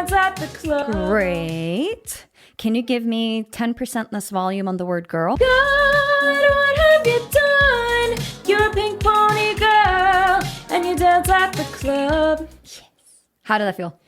dance at the club. Great. Can you give me 10% less volume on the word girl? God, what have you done? You're a pink pony girl, and you dance at the club. Yes. How did that feel?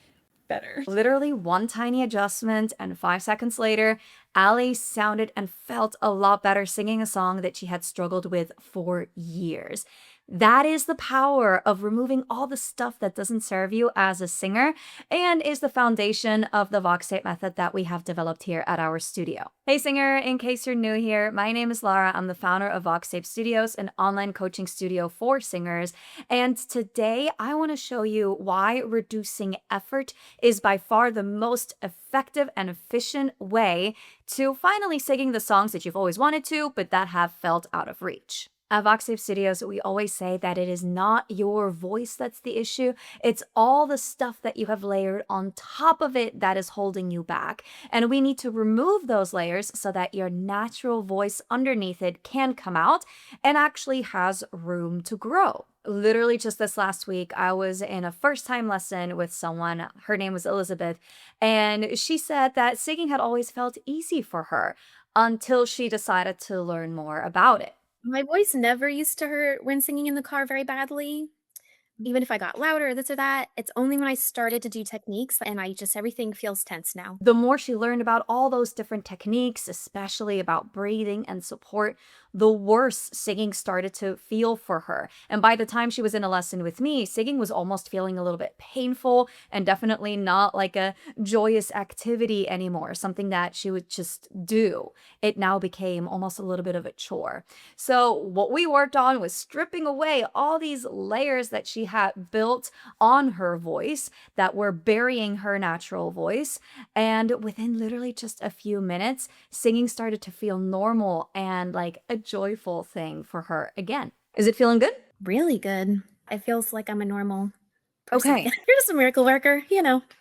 Better. Literally one tiny adjustment, and 5 seconds later, Allie sounded and felt a lot better singing a song that she had struggled with for years. That is the power of removing all the stuff that doesn't serve you as a singer, and is the foundation of the VoxTape method that we have developed here at our studio. Hey singer, in case you're new here, my name is Lara. I'm the founder of VoxTape Studios, an online coaching studio for singers. And today I want to show you why reducing effort is by far the most effective and efficient way to finally singing the songs that you've always wanted to, but that have felt out of reach. At VoxTape Studios, we always say that it is not your voice that's the issue. It's all the stuff that you have layered on top of it that is holding you back. And we need to remove those layers so that your natural voice underneath it can come out and actually has room to grow. Literally just this last week, I was in a first-time lesson with someone. Her name was Elizabeth, and she said that singing had always felt easy for her until she decided to learn more about it. My voice never used to hurt when singing in the car very badly. Even if I got louder, this or that, it's only when I started to do techniques and everything feels tense now. The more she learned about all those different techniques, especially about breathing and support, the worse singing started to feel for her. And by the time she was in a lesson with me, singing was almost feeling a little bit painful and definitely not like a joyous activity anymore, something that she would just do. It now became almost a little bit of a chore. So what we worked on was stripping away all these layers that she had built on her voice that were burying her natural voice. And within literally just a few minutes, singing started to feel normal and like a joyful thing for her again. Is it feeling good? Really good. It feels like I'm a normal person. Okay. You're just a miracle worker,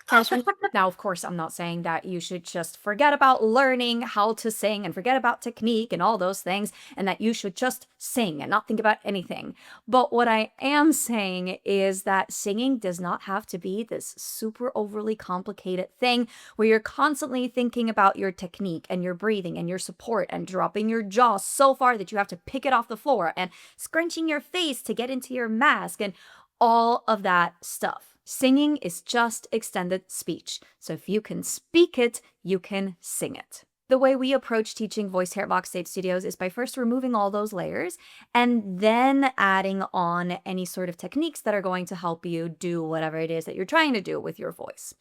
casual. Now, of course, I'm not saying that you should just forget about learning how to sing and forget about technique and all those things, and that you should just sing and not think about anything. But what I am saying is that singing does not have to be this super overly complicated thing where you're constantly thinking about your technique and your breathing and your support and dropping your jaw so far that you have to pick it off the floor and scrunching your face to get into your mask and all of that stuff. Singing is just extended speech. So if you can speak it, you can sing it. The way we approach teaching voice here at VoxTape Studios is by first removing all those layers and then adding on any sort of techniques that are going to help you do whatever it is that you're trying to do with your voice.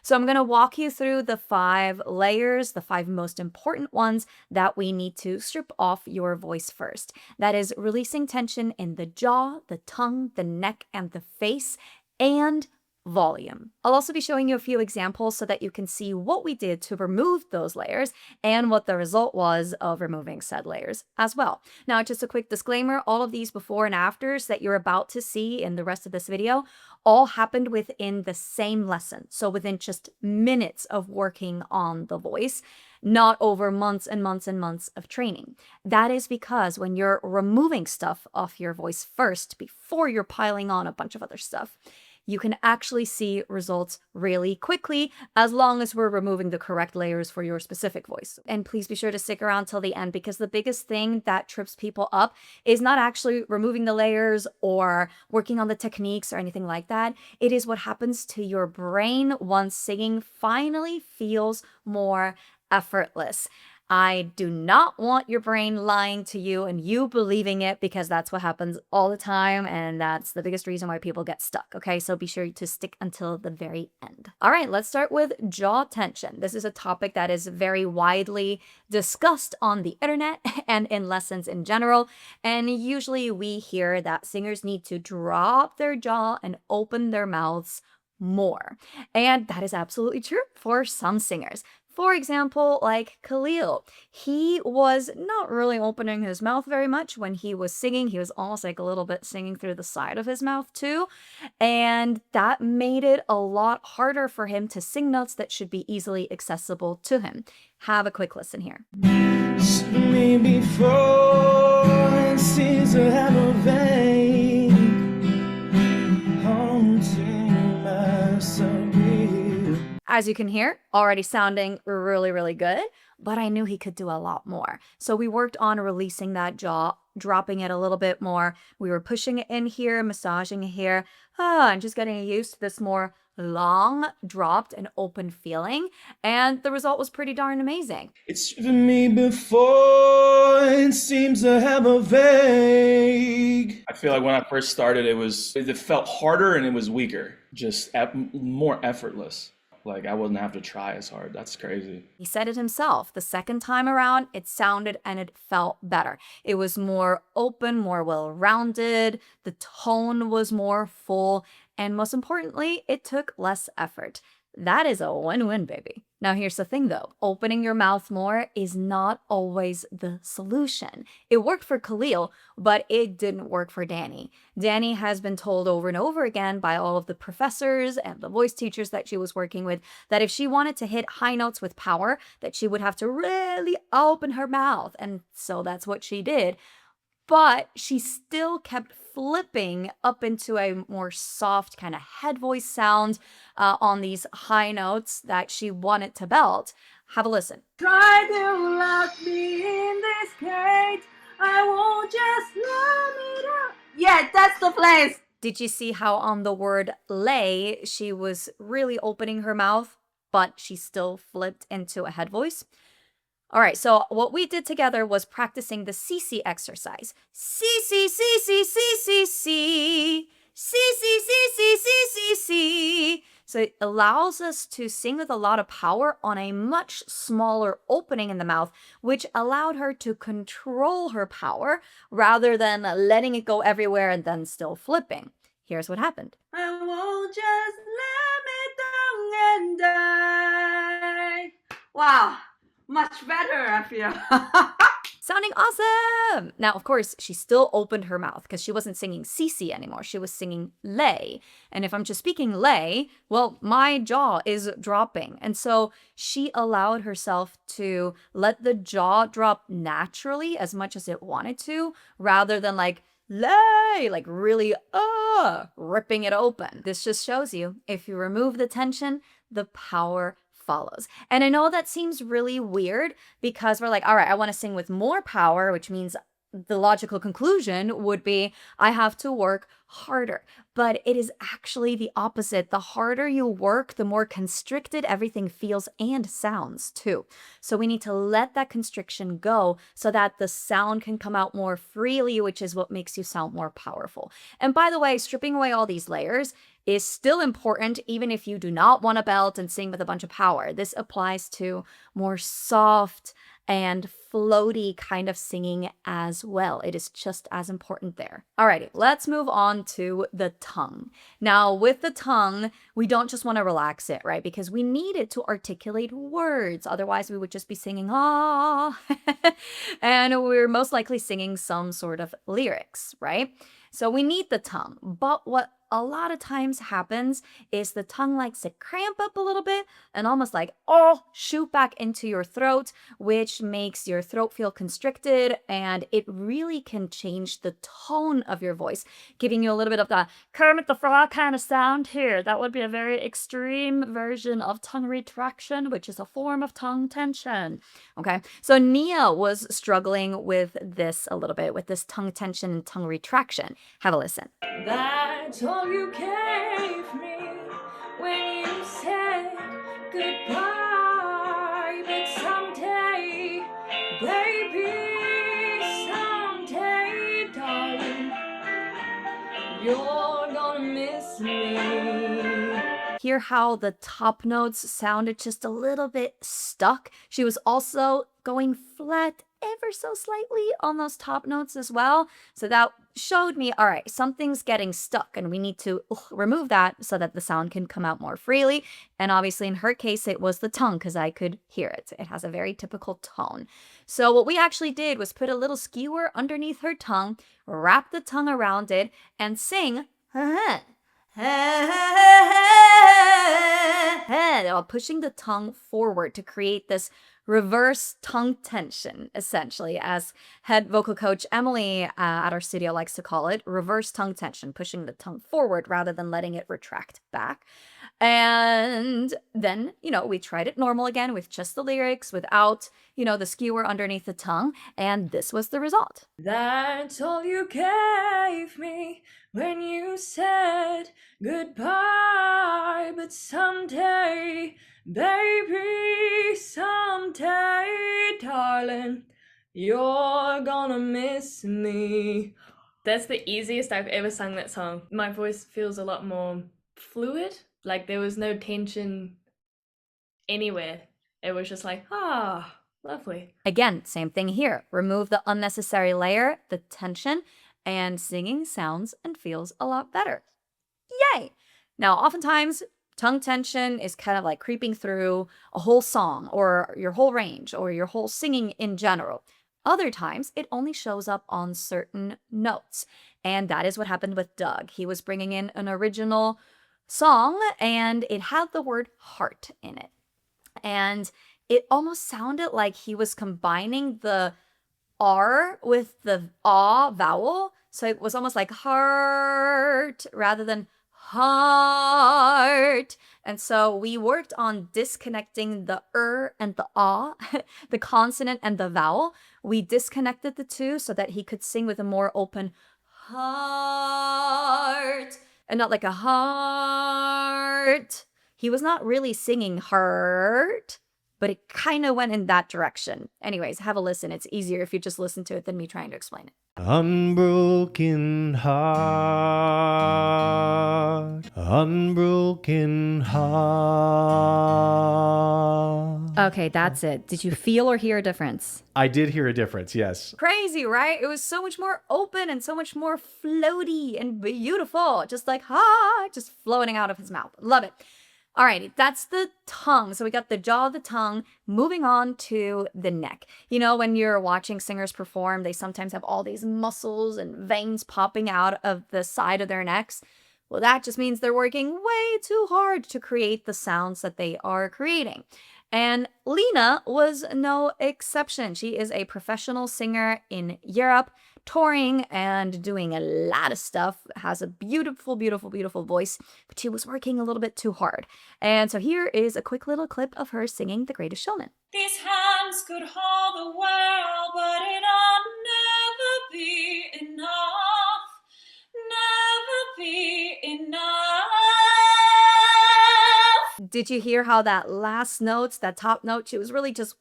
So I'm going to walk you through the 5 layers, the 5 most important ones that we need to strip off your voice first. That is releasing tension in the jaw, the tongue, the neck, and the face, and volume. I'll also be showing you a few examples so that you can see what we did to remove those layers and what the result was of removing said layers as well. Now, just a quick disclaimer, all of these before and afters that you're about to see in the rest of this video all happened within the same lesson. So within just minutes of working on the voice, not over months and months and months of training. That is because when you're removing stuff off your voice first, before you're piling on a bunch of other stuff, you can actually see results really quickly as long as we're removing the correct layers for your specific voice. And please be sure to stick around till the end, because the biggest thing that trips people up is not actually removing the layers or working on the techniques or anything like that. It is what happens to your brain once singing finally feels more effortless. I do not want your brain lying to you and you believing it, because that's what happens all the time, and that's the biggest reason why people get stuck, okay? So be sure to stick until the very end. All right, let's start with jaw tension. This is a topic that is very widely discussed on the internet and in lessons in general, and usually we hear that singers need to drop their jaw and open their mouths more. And that is absolutely true for some singers. For example, like Khalil, he was not really opening his mouth very much when he was singing. He was almost like a little bit singing through the side of his mouth too. And that made it a lot harder for him to sing notes that should be easily accessible to him. Have a quick listen here. Me before and Caesar had no vein, haunting my soul. as you can hear, already sounding really, really good, but I knew he could do a lot more. So we worked on releasing that jaw, dropping it a little bit more. We were pushing it in here, massaging it here, and just getting used to this more long, dropped, and open feeling. And the result was pretty darn amazing. It's driven me before, it seems to have a vague. I feel like when I first started, it felt harder and it was weaker, just more effortless. Like I wouldn't have to try as hard. That's crazy. He said it himself. The second time around, it sounded and it felt better. It was more open, more well-rounded. The tone was more full. And most importantly, it took less effort. That is a win-win, baby. Now, here's the thing, though. Opening your mouth more is not always the solution. It worked for Khalil, but it didn't work for Danny. Danny has been told over and over again by all of the professors and the voice teachers that she was working with that if she wanted to hit high notes with power, that she would have to really open her mouth. And so that's what she did. But she still kept flipping up into a more soft kind of head voice sound on these high notes that she wanted to belt. Have a listen. Try to lock me in this cage. I won't just let it out. Yeah, that's the place. Did you see how on the word lay, she was really opening her mouth, but she still flipped into a head voice? All right, so what we did together was practicing the CC exercise. CC, CC, CC, CC, CC, CC, CC, CC. So it allows us to sing with a lot of power on a much smaller opening in the mouth, which allowed her to control her power rather than letting it go everywhere and then still flipping. Here's what happened. I won't just let me down and die. Wow. Much better, I feel. Sounding awesome! Now, of course, she still opened her mouth because she wasn't singing Cece anymore. She was singing lay. And if I'm just speaking lay, well, my jaw is dropping. And so she allowed herself to let the jaw drop naturally as much as it wanted to, rather than like, lay, like really, ripping it open. This just shows you, if you remove the tension, the power follows. And I know that seems really weird because we're like, all right, I want to sing with more power, which means the logical conclusion would be I have to work harder. But it is actually the opposite. The harder you work, the more constricted everything feels and sounds too. So we need to let that constriction go so that the sound can come out more freely, which is what makes you sound more powerful. And by the way, stripping away all these layers is still important even if you do not want to belt and sing with a bunch of power. This applies to more soft and floaty kind of singing as well. It is just as important there. Alrighty, let's move on to the tongue. Now, with the tongue, we don't just want to relax it, right? Because we need it to articulate words. Otherwise, we would just be singing, ah, and we're most likely singing some sort of lyrics, right? So we need the tongue. But what a lot of times happens is the tongue likes to cramp up a little bit and almost like, shoot back into your throat, which makes your throat feel constricted, and it really can change the tone of your voice, giving you a little bit of the Kermit the Frog kind of sound here. That would be a very extreme version of tongue retraction, which is a form of tongue tension. Okay, so Nia was struggling with this a little bit, with this tongue tension and tongue retraction. Have a listen. That's all you gave me when you said goodbye. But someday, baby, someday, darling, you're gonna miss me. Hear how the top notes sounded just a little bit stuck? She was also going flat ever so slightly on those top notes as well. So that showed me, all right, something's getting stuck and we need to remove that so that the sound can come out more freely. And obviously in her case, it was the tongue because I could hear it. It has a very typical tone. So what we actually did was put a little skewer underneath her tongue, wrap the tongue around it, and sing while pushing the tongue forward to create this reverse tongue tension, essentially, as head vocal coach Emily at our studio likes to call it, reverse tongue tension, pushing the tongue forward rather than letting it retract back. And then, we tried it normal again with just the lyrics without, the skewer underneath the tongue. And this was the result. That's all you gave me when you said goodbye. But someday, baby, someday, darling, you're gonna miss me. That's the easiest I've ever sung that song. My voice feels a lot more fluid. Like there was no tension anywhere. It was just like, lovely. Again, same thing here. Remove the unnecessary layer, the tension, and singing sounds and feels a lot better. Yay! Now, oftentimes, tongue tension is kind of like creeping through a whole song or your whole range or your whole singing in general. Other times, it only shows up on certain notes. And that is what happened with Doug. He was bringing in an original song and it had the word heart in it. And it almost sounded like he was combining the R with the ah vowel. So it was almost like heart rather than heart. And so we worked on disconnecting the and the ah, the consonant and the vowel. We disconnected the two so that he could sing with a more open heart and not like a heart. He was not really singing heart, but it kind of went in that direction. Anyways, have a listen. It's easier if you just listen to it than me trying to explain it. Unbroken heart, unbroken heart. Okay, that's it. Did you feel or hear a difference? I did hear a difference, yes. Crazy, right? It was so much more open and so much more floaty and beautiful. Just like, just floating out of his mouth. Love it. Alrighty, that's the tongue. So we got the jaw, the tongue, moving on to the neck. When you're watching singers perform, they sometimes have all these muscles and veins popping out of the side of their necks. Well, that just means they're working way too hard to create the sounds that they are creating. And Lena was no exception. She is a professional singer in Europe, touring and doing a lot of stuff, has a beautiful, beautiful, beautiful voice, but she was working a little bit too hard. And so here is a quick little clip of her singing The Greatest Showman. These hands could hold the world, but it'll never be enough. Never be enough. Did you hear how that last note, that top note, she was really just,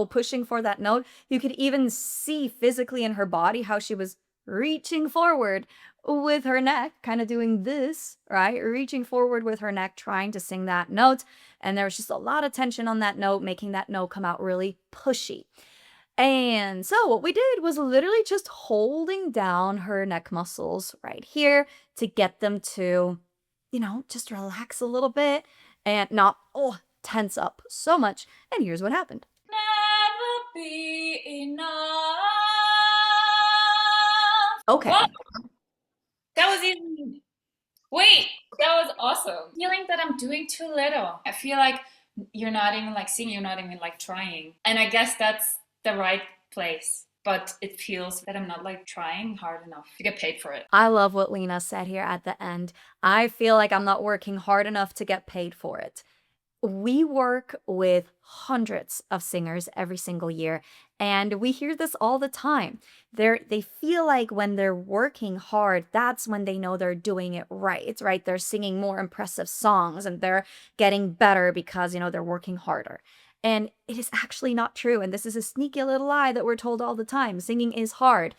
pushing for that note? You could even see physically in her body how she was reaching forward with her neck, kind of doing this, right? Reaching forward with her neck, trying to sing that note. And there was just a lot of tension on that note, making that note come out really pushy. And so what we did was literally just holding down her neck muscles right here to get them to, just relax a little bit and not, tense up so much. And here's what happened. Never be enough. Okay. What? That was easy. Wait, that was awesome. Feeling that I'm doing too little. I feel like you're not even like singing, you're not even like trying. And I guess that's the right place. But it feels that I'm not like trying hard enough to get paid for it. I love what Lena said here at the end. I feel like I'm not working hard enough to get paid for it. We work with hundreds of singers every single year, and we hear this all the time. They feel like when they're working hard, that's when they know they're doing it right, right? They're singing more impressive songs and they're getting better because, they're working harder. And it is actually not true. And this is a sneaky little lie that we're told all the time. Singing is hard.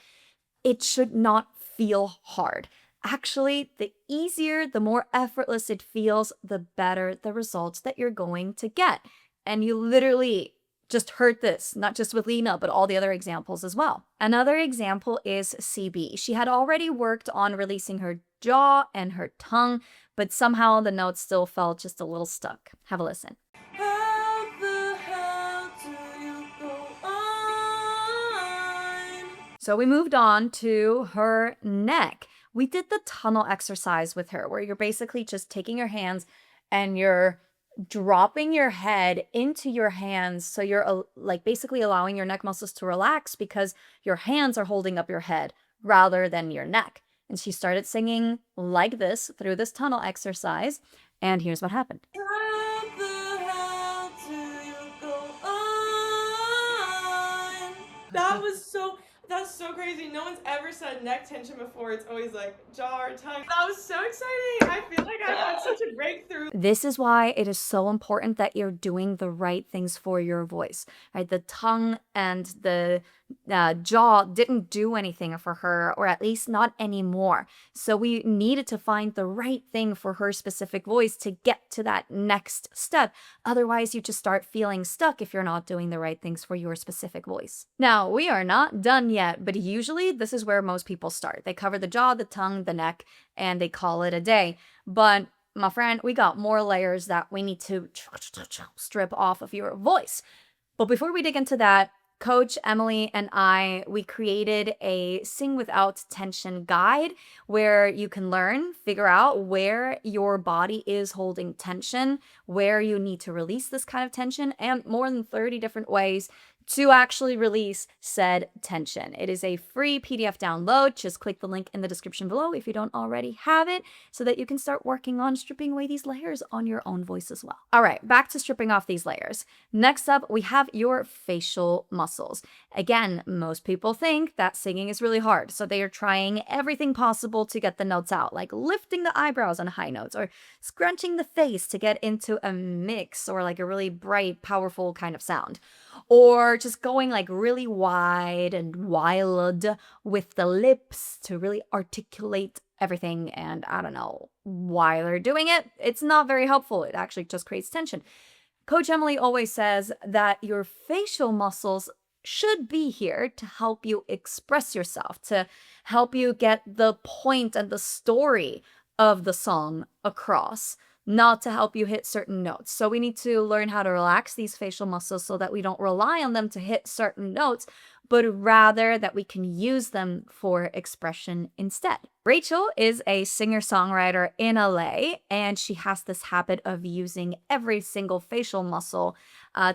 It should not feel hard. Actually, the easier, the more effortless it feels, the better the results that you're going to get. And you literally just heard this, not just with Lena, but all the other examples as well. Another example is CB. She had already worked on releasing her jaw and her tongue, but somehow the notes still felt just a little stuck. Have a listen. So we moved on to her neck. We did the tunnel exercise with her, where you're basically just taking your hands and you're dropping your head into your hands, so you're like basically allowing your neck muscles to relax because your hands are holding up your head rather than your neck. And she started singing like this through this tunnel exercise, and here's what happened. What the hell do you go on? That's so crazy. No one's ever said neck tension before. It's always like jaw or tongue. That was so exciting. I feel like I had such a breakthrough. This is why it is so important that you're doing the right things for your voice, right? The tongue and the jaw didn't do anything for her, or at least not anymore. So we needed to find the right thing for her specific voice to get to that next step. Otherwise, you just start feeling stuck if you're not doing the right things for your specific voice. Now, we are not done yet, but usually this is where most people start. They cover the jaw, the tongue, the neck, and they call it a day. But my friend, we got more layers that we need to strip off of your voice. But before we dig into that, Coach Emily and we created a Sing Without Tension guide where you can figure out where your body is holding tension, where you need to release this kind of tension, and more than 30 different ways to actually release said tension. It is a free PDF download. Just click the link in the description below if you don't already have it, so that you can start working on stripping away these layers on your own voice as well. All right, back to stripping off these layers. Next up, we have your facial muscles. Again, most people think that singing is really hard, so they are trying everything possible to get the notes out, like lifting the eyebrows on high notes, or scrunching the face to get into a mix or like a really bright, powerful kind of sound, or just going like really wide and wild with the lips to really articulate everything. And I don't know why they're doing it. It's not very helpful. It actually just creates tension. Coach Emily always says that your facial muscles should be here to help you express yourself, to help you get the point and the story of the song across, not to help you hit certain notes. So we need to learn how to relax these facial muscles so that we don't rely on them to hit certain notes, but rather that we can use them for expression instead. Rachel is a singer-songwriter in LA, and she has this habit of using every single facial muscle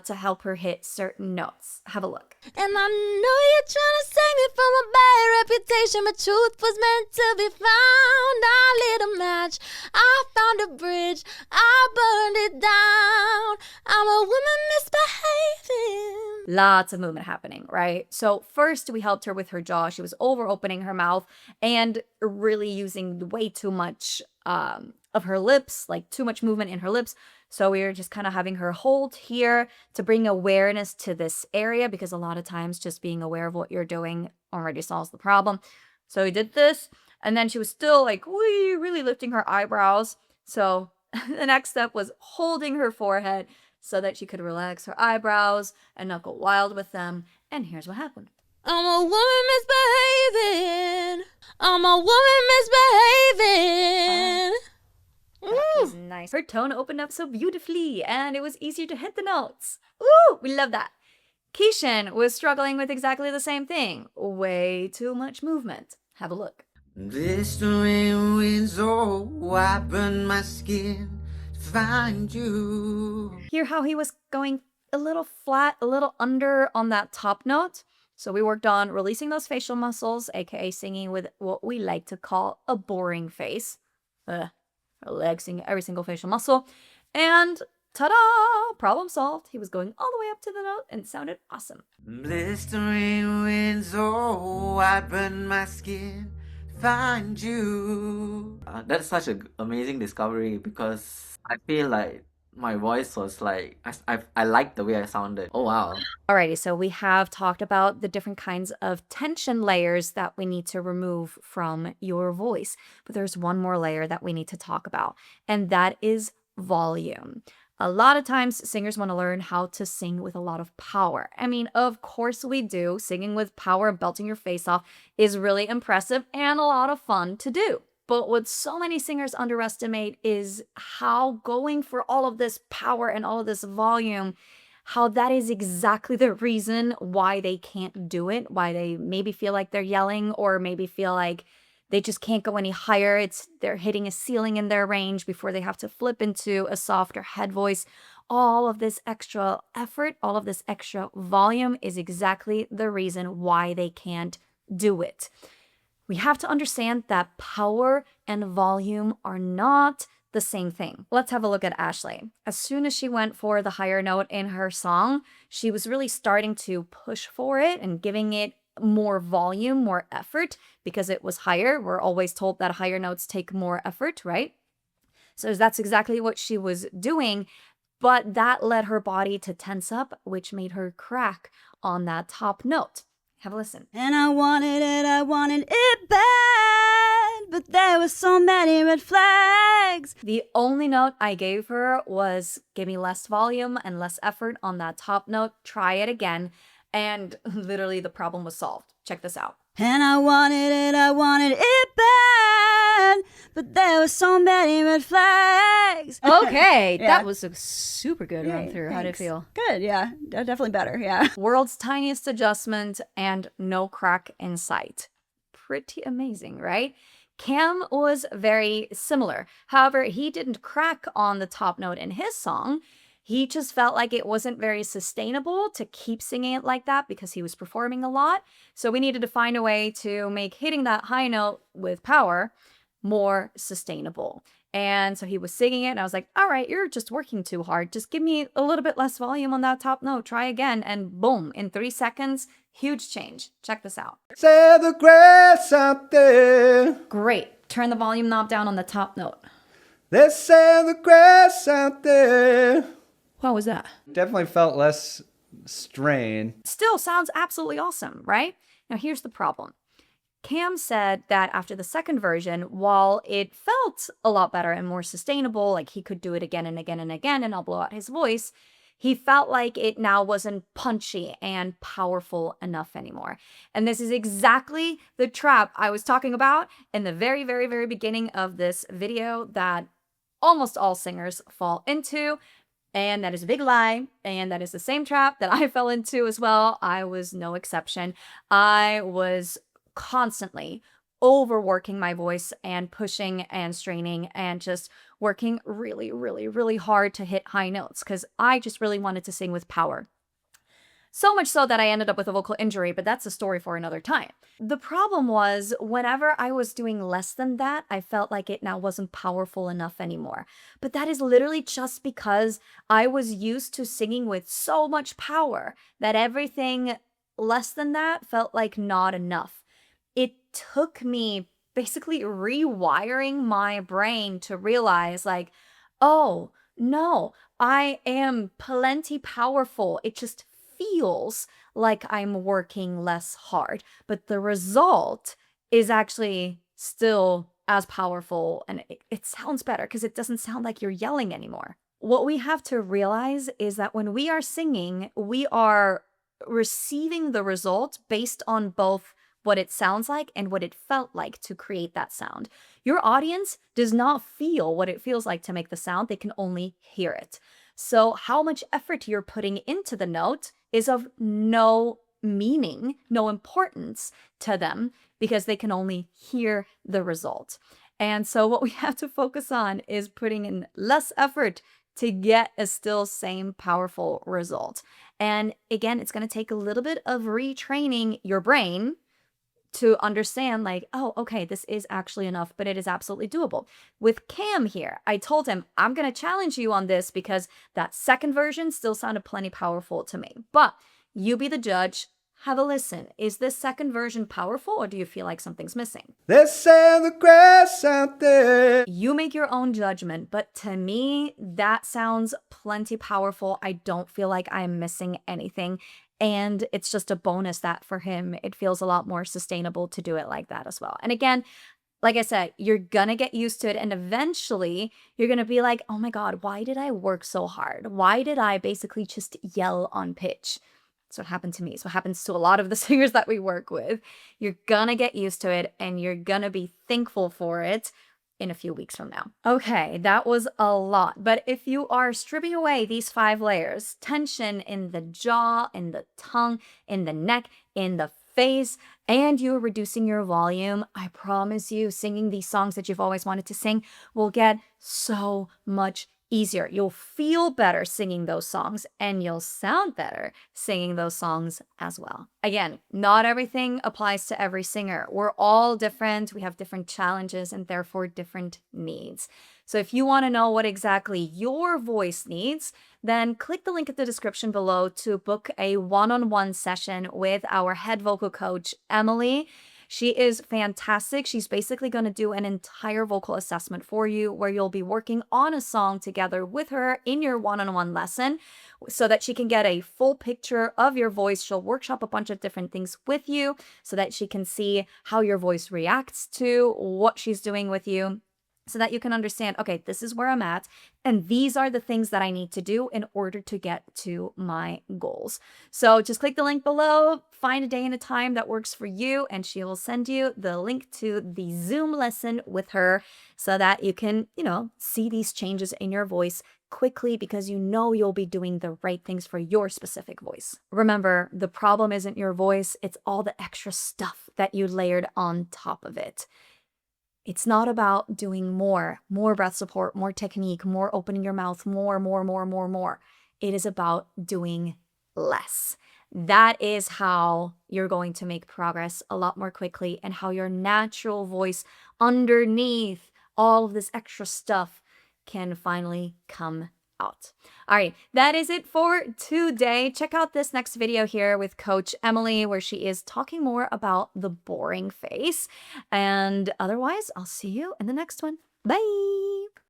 to help her hit certain notes. Have a look. And I know you're trying to save me from a bad reputation, but truth was meant to be found. I lit a match, I found a bridge, I burned it down. I'm a woman misbehaving. Lots of movement happening, right? So first we helped her with her jaw. She was over opening her mouth and really using way too much of her lips, like too much movement in her lips. So we were just kind of having her hold here to bring awareness to this area, because a lot of times just being aware of what you're doing already solves the problem. So we did this, and then she was still like really lifting her eyebrows. So the next step was holding her forehead so that she could relax her eyebrows and not go wild with them. And here's what happened. I'm a woman misbehaving. I'm a woman misbehaving. That was nice. Her tone opened up so beautifully, and it was easier to hit the notes. Ooh, we love that. Keishan was struggling with exactly the same thing. Way too much movement. Have a look. Blistering winds, oh, I burn my skin to find you. Hear how he was going a little flat, a little under on that top note? So we worked on releasing those facial muscles, aka singing with what we like to call a boring face. Relaxing every single facial muscle. And ta-da! Problem solved. He was going all the way up to the note and it sounded awesome. Blistering winds, oh, I burn my skin to find you. That's such an amazing discovery, because I feel like my voice was like, I liked the way I sounded. Oh, wow. Alrighty, so we have talked about the different kinds of tension layers that we need to remove from your voice. But there's one more layer that we need to talk about, and that is volume. A lot of times singers want to learn how to sing with a lot of power. I mean, of course we do. Singing with power, belting your face off is really impressive and a lot of fun to do. But what so many singers underestimate is how going for all of this power and all of this volume, how that is exactly the reason why they can't do it, why they maybe feel like they're yelling, or maybe feel like They just can't go any higher. They're hitting a ceiling in their range before they have to flip into a softer head voice. All of this extra effort, all of this extra volume is exactly the reason why they can't do it. We have to understand that power and volume are not the same thing. Let's have a look at Ashley. As soon as she went for the higher note in her song, she was really starting to push for it and giving it more volume, more effort, because it was higher. We're always told that higher notes take more effort, right? So that's exactly what she was doing, but that led her body to tense up, which made her crack on that top note. Have a listen. And I wanted it bad, but there were so many red flags. The only note I gave her was give me less volume and less effort on that top note. Try it again. And literally the problem was solved. Check this out. And I wanted it bad, but there were so many red flags. Okay, Yeah. that was a super good run through. How did it Thanks. feel? Good, yeah. Definitely better, yeah. World's tiniest adjustment and no crack in sight. Pretty amazing, right? Cam was very similar. However, he didn't crack on the top note in his song. He just felt like it wasn't very sustainable to keep singing it like that because he was performing a lot. So we needed to find a way to make hitting that high note with power more sustainable. And so he was singing it and I was like, all right, you're just working too hard. Just give me a little bit less volume on that top note. Try again. And boom, in 3 seconds, huge change. Check this out. Say the grass out there. Great. Turn the volume knob down on the top note. Let's say the grass out there. What was that? Definitely felt less strain. Still sounds absolutely awesome, right? Now here's the problem. Cam said that after the second version, while it felt a lot better and more sustainable, like he could do it again and again and again and I'll blow out his voice, he felt like it now wasn't punchy and powerful enough anymore. And this is exactly the trap I was talking about in the very, very, very beginning of this video that almost all singers fall into. And that is a big lie. And that is the same trap that I fell into as well. I was no exception. I was constantly overworking my voice and pushing and straining and just working really, really, really hard to hit high notes because I just really wanted to sing with power. So much so that I ended up with a vocal injury, but that's a story for another time. The problem was whenever I was doing less than that, I felt like it now wasn't powerful enough anymore. But that is literally just because I was used to singing with so much power that everything less than that felt like not enough. It took me basically rewiring my brain to realize like, oh, no, I am plenty powerful. It just feels like I'm working less hard, but the result is actually still as powerful and it sounds better because it doesn't sound like you're yelling anymore. What we have to realize is that when we are singing, we are receiving the result based on both what it sounds like and what it felt like to create that sound. Your audience does not feel what it feels like to make the sound, they can only hear it. So how much effort you're putting into the note is of no meaning, no importance to them because they can only hear the result. And so what we have to focus on is putting in less effort to get a still same powerful result. And again, it's going to take a little bit of retraining your brain to understand like, oh, okay, this is actually enough, but it is absolutely doable. With Cam here, I told him, I'm going to challenge you on this because that second version still sounded plenty powerful to me. But you be the judge. Have a listen. Is this second version powerful or do you feel like something's missing? Let's say the grass out there. You make your own judgment, but to me, that sounds plenty powerful. I don't feel like I'm missing anything. And it's just a bonus that for him, it feels a lot more sustainable to do it like that as well. And again, like I said, you're gonna get used to it. And eventually you're gonna be like, oh my God, why did I work so hard? Why did I basically just yell on pitch? That's what happened to me. It's what happens to a lot of the singers that we work with. You're gonna get used to it and you're gonna be thankful for it in a few weeks from now. Okay, that was a lot. But if you are stripping away these 5 layers, tension in the jaw, in the tongue, in the neck, in the phase and you're reducing your volume, I promise you, singing these songs that you've always wanted to sing will get so much easier. You'll feel better singing those songs and you'll sound better singing those songs as well. Again, not everything applies to every singer. We're all different. We have different challenges and therefore different needs. So if you want to know what exactly your voice needs, then click the link in the description below to book a one-on-one session with our head vocal coach, Emily. She is fantastic. She's basically going to do an entire vocal assessment for you where you'll be working on a song together with her in your one-on-one lesson so that she can get a full picture of your voice. She'll workshop a bunch of different things with you so that she can see how your voice reacts to what she's doing with you, so that you can understand, okay, this is where I'm at, and these are the things that I need to do in order to get to my goals. So just click the link below, find a day and a time that works for you, and she will send you the link to the Zoom lesson with her so that you can, see these changes in your voice quickly because you'll be doing the right things for your specific voice. Remember, the problem isn't your voice, it's all the extra stuff that you layered on top of it. It's not about doing more breath support, more technique, more opening your mouth, more. It is about doing less. That is how you're going to make progress a lot more quickly and how your natural voice underneath all of this extra stuff can finally come out. All right, that is it for today. Check out this next video here with Coach Emily, where she is talking more about the boring face. And otherwise, I'll see you in the next one. Bye.